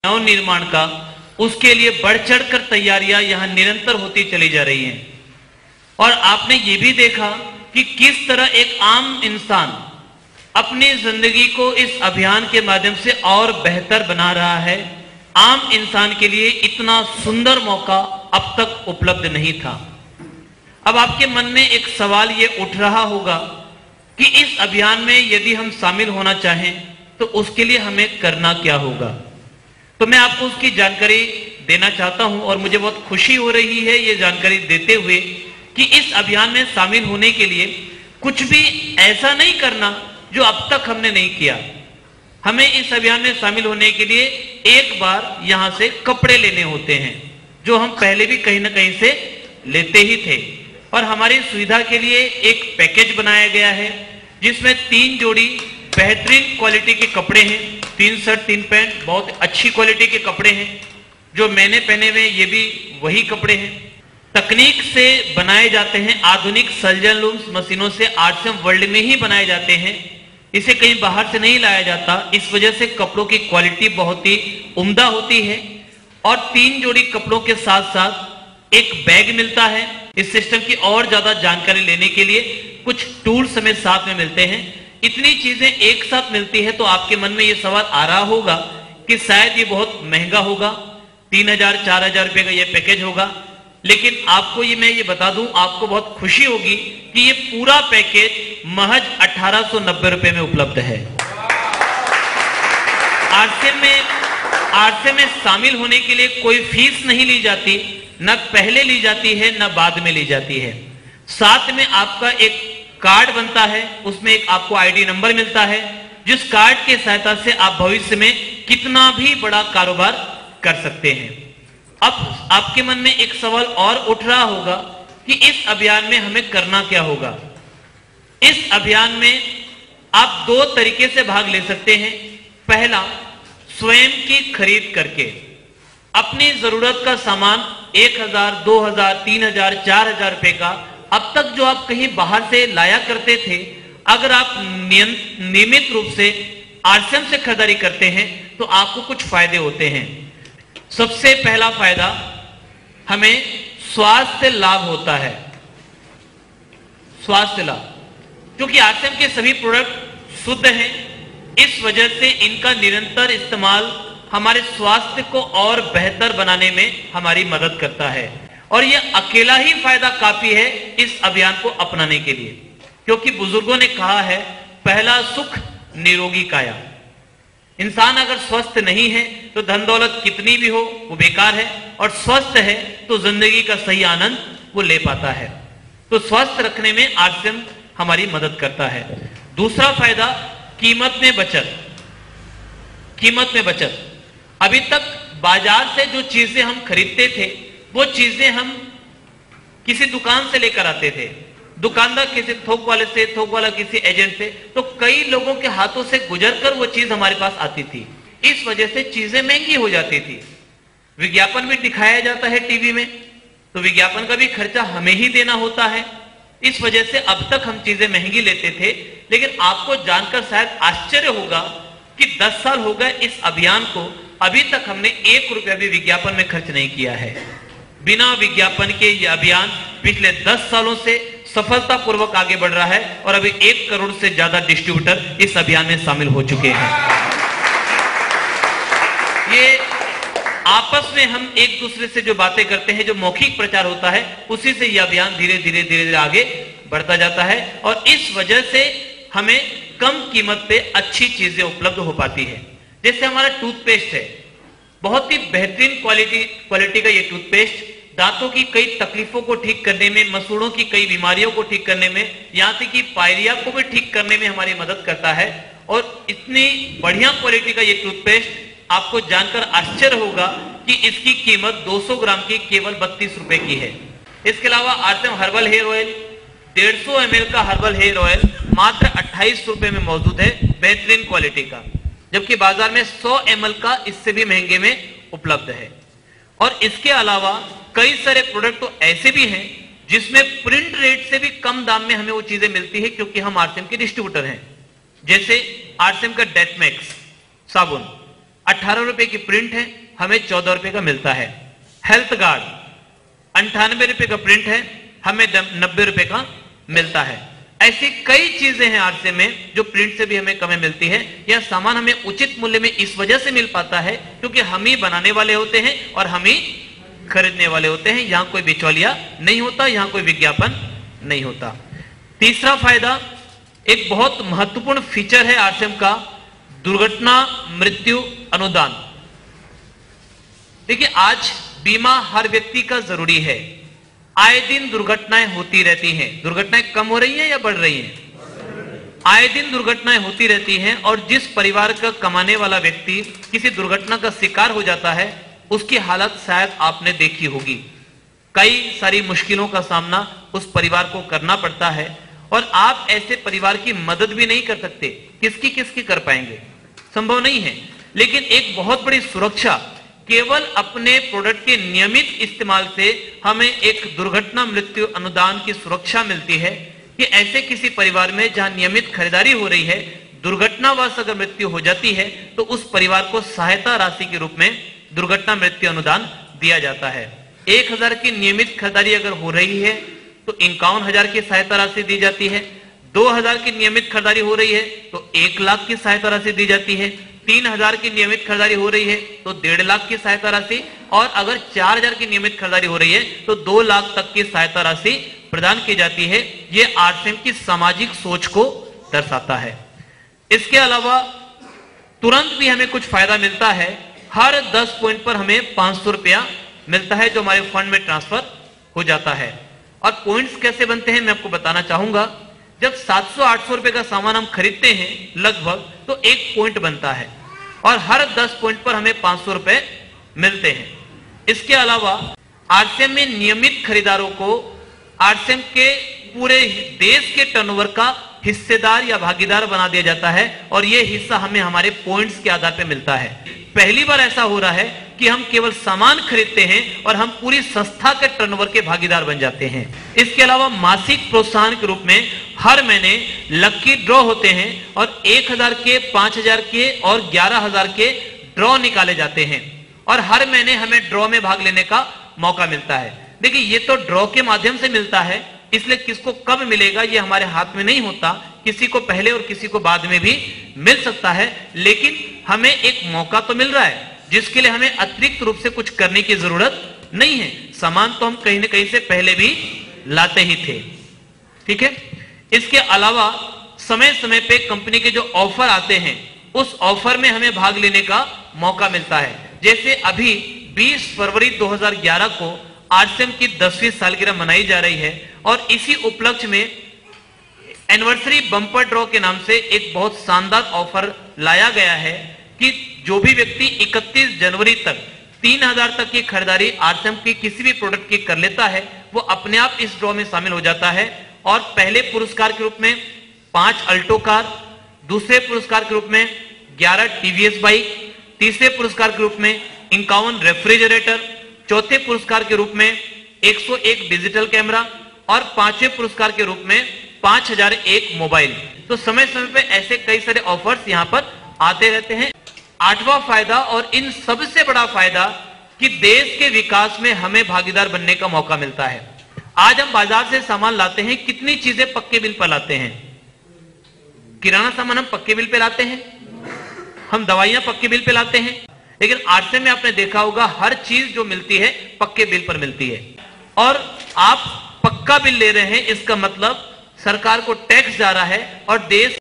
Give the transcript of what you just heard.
नव निर्माण का, उसके लिए बढ़ चढ़कर तैयारियां यहां निरंतर होती चली जा रही हैं। और आपने ये भी देखा कि किस तरह एक आम इंसान अपनी जिंदगी को इस अभियान के माध्यम से और बेहतर बना रहा है। आम इंसान के लिए इतना सुंदर मौका अब तक उपलब्ध नहीं था। अब आपके मन में एक सवाल ये उठ रहा होगा कि इस अभियान में यदि हम शामिल होना चाहें तो उसके लिए हमें करना क्या होगा। तो मैं आपको उसकी जानकारी देना चाहता हूं और मुझे बहुत खुशी हो रही है ये जानकारी देते हुए कि इस अभियान में शामिल होने के लिए कुछ भी ऐसा नहीं करना जो अब तक हमने नहीं किया। हमें इस अभियान में शामिल होने के लिए एक बार यहां से कपड़े लेने होते हैं, जो हम पहले भी कहीं ना कहीं से लेते ही थे। और हमारी सुविधा के लिए एक पैकेज बनाया गया है जिसमें 3 जोड़ी बेहतरीन क्वालिटी के कपड़े हैं, 3 शर्ट 3 पैंट, बहुत अच्छी क्वालिटी के कपड़े हैं। जो मैंने पहने हुए ये भी वही कपड़े हैं। तकनीक से बनाए जाते हैं, आधुनिक सर्जन लूम्स मशीनों से आरसीएम वर्ल्ड में ही बनाए जाते हैं, इसे कहीं बाहर से नहीं लाया जाता। इस वजह से कपड़ों की क्वालिटी बहुत ही उम्दा होती है। और 3 जोड़ी कपड़ों के साथ साथ एक बैग मिलता है। इस सिस्टम की और ज्यादा जानकारी लेने के लिए कुछ टूल्स हमें साथ में मिलते हैं। इतनी चीजें एक साथ मिलती है तो आपके मन में यह सवाल आ रहा होगा कि शायद ये बहुत महंगा होगा, 3000-4000 रुपए का ये पैकेज होगा। लेकिन आपको मैं ये बता दूं, आपको बहुत खुशी होगी कि ये पूरा पैकेज महज 1890 रुपए में उपलब्ध है। आरसीएम में शामिल होने के लिए कोई फीस नहीं ली जाती, न पहले ली जाती है न बाद में ली जाती है। साथ में आपका एक कार्ड बनता है, उसमें एक आपको आईडी नंबर मिलता है, जिस कार्ड के सहायता से आप भविष्य में कितना भी बड़ा कारोबार कर सकते हैं। अब आपके मन में एक सवाल और उठ रहा होगा कि इस अभियान में हमें करना क्या होगा। इस अभियान में आप 2 तरीके से भाग ले सकते हैं। पहला, स्वयं की खरीद करके अपनी जरूरत का सामान 1000, 2000, 3000, 4000 रुपए का अब तक जो आप कहीं बाहर से लाया करते थे, अगर आप नियमित रूप से आरसीएम से खरीदारी करते हैं तो आपको कुछ फायदे होते हैं। सबसे पहला फायदा, हमें स्वास्थ्य लाभ होता है। स्वास्थ्य लाभ, क्योंकि आरसीएम के सभी प्रोडक्ट शुद्ध हैं, इस वजह से इनका निरंतर इस्तेमाल हमारे स्वास्थ्य को और बेहतर बनाने में हमारी मदद करता है। और यह अकेला ही फायदा काफी है इस अभियान को अपनाने के लिए, क्योंकि बुजुर्गों ने कहा है, पहला सुख निरोगी काया। इंसान अगर स्वस्थ नहीं है तो धन दौलत कितनी भी हो वो बेकार है, और स्वस्थ है तो जिंदगी का सही आनंद वो ले पाता है। तो स्वस्थ रखने में आरसीएम हमारी मदद करता है। दूसरा फायदा, कीमत में बचत। कीमत में बचत, अभी तक बाजार से जो चीजें हम खरीदते थे वो चीजें हम किसी दुकान से लेकर आते थे, दुकानदार किसी थोक वाले से, थोक वाला किसी एजेंट से, तो कई लोगों के हाथों से गुजरकर वो चीज हमारे पास आती थी। इस वजह से चीजें महंगी हो जाती थी। विज्ञापन भी दिखाया जाता है टीवी में, तो विज्ञापन का भी खर्चा हमें ही देना होता है। इस वजह से अब तक हम चीजें महंगी लेते थे। लेकिन आपको जानकर शायद आश्चर्य होगा कि 10 साल हो गए इस अभियान को, अभी तक हमने 1 रुपया भी विज्ञापन में खर्च नहीं किया है। बिना विज्ञापन के यह अभियान पिछले 10 सालों से सफलतापूर्वक आगे बढ़ रहा है और अभी 1 करोड़ से ज्यादा डिस्ट्रीब्यूटर इस अभियान में शामिल हो चुके हैं। ये आपस में हम एक दूसरे से जो बातें करते हैं, जो मौखिक प्रचार होता है, उसी से यह अभियान धीरे धीरे आगे बढ़ता जाता है। और इस वजह से हमें कम कीमत पे अच्छी चीजें उपलब्ध हो पाती है। जैसे हमारा टूथपेस्ट है, बहुत ही बेहतरीन क्वालिटी का ये टूथपेस्ट दांतों की कई तकलीफों को ठीक करने में, मसूड़ों की कई बीमारियों को ठीक करने में, यहाँ तक कि पायरिया को भी ठीक करने में हमारी मदद करता है। और इतनी बढ़िया क्वालिटी का ये टूथपेस्ट आपको जानकर आश्चर्य होगा कि इसकी कीमत 200 ग्राम की केवल 32 रुपए की है। इसके अलावा RCM herbal hair oil 150 ml का हर्बल हेयर ऑयल मात्र 28 रुपए में मौजूद है, बेहतरीन क्वालिटी का, जबकि बाजार में 100 ml का इससे भी महंगे में उपलब्ध है। और इसके अलावा कई सारे प्रोडक्ट तो ऐसे भी हैं जिसमें प्रिंट रेट से भी कम दाम में हमें वो चीजें मिलती है, क्योंकि हम आरसीएम के डिस्ट्रीब्यूटर हैं। जैसे आरसीएम का डेथमैक्स साबुन 18 रुपए की प्रिंट है, हमें 14 रुपए का मिलता है। हेल्थ कार्ड 98 रुपए का प्रिंट है, हमें 90 रुपए का मिलता है। ऐसी कई चीजें हैं आरसे में जो प्रिंट से भी हमें कम मिलती है। यह सामान हमें उचित मूल्य में इस वजह से मिल पाता है क्योंकि हम ही बनाने वाले होते हैं और हम ही खरीदने वाले होते हैं। यहां कोई बिचौलिया नहीं होता, यहां कोई विज्ञापन नहीं होता। तीसरा फायदा, एक बहुत महत्वपूर्ण फीचर है आरसीएम का, दुर्घटना मृत्यु अनुदान। देखिए, आज बीमा हर व्यक्ति का जरूरी है। आए दिन दुर्घटनाएं होती रहती हैं। दुर्घटनाएं कम हो रही हैं या बढ़ रही हैं? आए दिन दुर्घटनाएं होती रहती हैं और जिस परिवार का कमाने वाला व्यक्ति किसी दुर्घटना का शिकार हो जाता है, उसकी हालत शायद आपने देखी होगी। कई सारी मुश्किलों का सामना उस परिवार को करना पड़ता है और आप ऐसे परिवार की मदद भी नहीं कर सकते। किसकी किसकी कर पाएंगे? संभव नहीं है। लेकिन एक बहुत बड़ी सुरक्षा केवल अपने प्रोडक्ट के नियमित इस्तेमाल से हमें एक दुर्घटना मृत्यु अनुदान की सुरक्षा मिलती है कि ऐसे किसी परिवार में जहां नियमित खरीदारी हो रही है, दुर्घटनावश अगर मृत्यु हो जाती है तो उस परिवार को सहायता राशि के रूप में दुर्घटना मृत्यु अनुदान दिया जाता है। 1000 की नियमित खरीदारी अगर हो रही है तो 51,000 की सहायता राशि दी जाती है। 2000 की नियमित खरीदारी हो रही है तो 1 लाख की सहायता राशि दी जाती है। 3000 की नियमित खरीदारी हो रही है तो 1.5 लाख की सहायता राशि, और अगर 4000 की नियमित खरीदारी हो रही है तो 2 लाख तक की सहायता राशि प्रदान की जाती है। यह आरसीएम की सामाजिक सोच को दर्शाता है। इसके अलावा तुरंत भी हमें कुछ फायदा मिलता है। हर 10 पॉइंट पर हमें 500 रुपया मिलता है जो हमारे फंड में ट्रांसफर हो जाता है। और पॉइंट्स कैसे बनते हैं मैं आपको बताना चाहूंगा। जब 700-800 रुपए का सामान हम खरीदते हैं लगभग, तो 1 पॉइंट बनता है और हर 10 पॉइंट पर हमें 500 रुपए मिलते हैं। इसके अलावा आरसीएम में नियमित खरीदारों को आरसीएम के पूरे देश के टर्नओवर का हिस्सेदार या भागीदार बना दिया जाता है और यह हिस्सा हमें हमारे पॉइंट्स के आधार पर मिलता है। पहली बार ऐसा हो रहा है कि हम केवल सामान खरीदते हैं और हम पूरी संस्था के टर्नओवर के भागीदार बन जाते हैं। इसके अलावा मासिक प्रोत्साहन के रूप में हर महीने लकी ड्रॉ होते हैं और 1000 के, 5000 के और 11000 के ड्रॉ निकाले जाते हैं और हर महीने हमें ड्रॉ में भाग लेने का मौका मिलता है। देखिए, ये तो ड्रॉ के माध्यम से मिलता है, इसलिए किसको कब मिलेगा ये हमारे हाथ में नहीं होता। किसी को पहले और किसी को बाद में भी मिल सकता है, लेकिन हमें एक मौका तो मिल रहा है जिसके लिए हमें अतिरिक्त रूप से कुछ करने की जरूरत नहीं है। सामान तो हम कहीं ना कहीं से पहले भी लाते ही थे। ठीक है। इसके अलावा समय समय पे कंपनी के जो ऑफर आते हैं उस ऑफर में हमें भाग लेने का मौका मिलता है। जैसे अभी 20 फरवरी 2011 को आरसीएम की 10वीं सालगिरह मनाई जा रही है और इसी उपलक्ष्य में एनिवर्सरी बम्पर ड्रॉ के नाम से एक बहुत शानदार ऑफर लाया गया है कि जो भी व्यक्ति 31 जनवरी तक 3000 तक की खरीदारी आरसीएम की किसी भी प्रोडक्ट की कर लेता है वो अपने आप इस ड्रॉ में शामिल हो जाता है। और पहले पुरस्कार के रूप में 5 अल्टो कार, दूसरे पुरस्कार के रूप में 11 टीवीएस बाइक, तीसरे पुरस्कार के रूप में 51 रेफ्रिजरेटर, चौथे पुरस्कार के रूप में 101 डिजिटल कैमरा और 5वें पुरस्कार के रूप में 5001 मोबाइल। तो समय समय पे ऐसे कई सारे ऑफर्स यहां पर आते रहते हैं। 8वां फायदा और इन सबसे बड़ा फायदा कि देश के विकास में हमें भागीदार बनने का मौका मिलता है। आज हम बाजार से सामान लाते हैं, कितनी चीजें पक्के बिल पर लाते हैं। किराना सामान हम पक्के बिल पे लाते हैं, हम दवाइयां पक्के बिल पे लाते हैं, लेकिन आरसीएम में आपने देखा होगा हर चीज जो मिलती है पक्के बिल पर मिलती है। और आप पक्का बिल ले रहे हैं, इसका मतलब सरकार को टैक्स जा रहा है और देश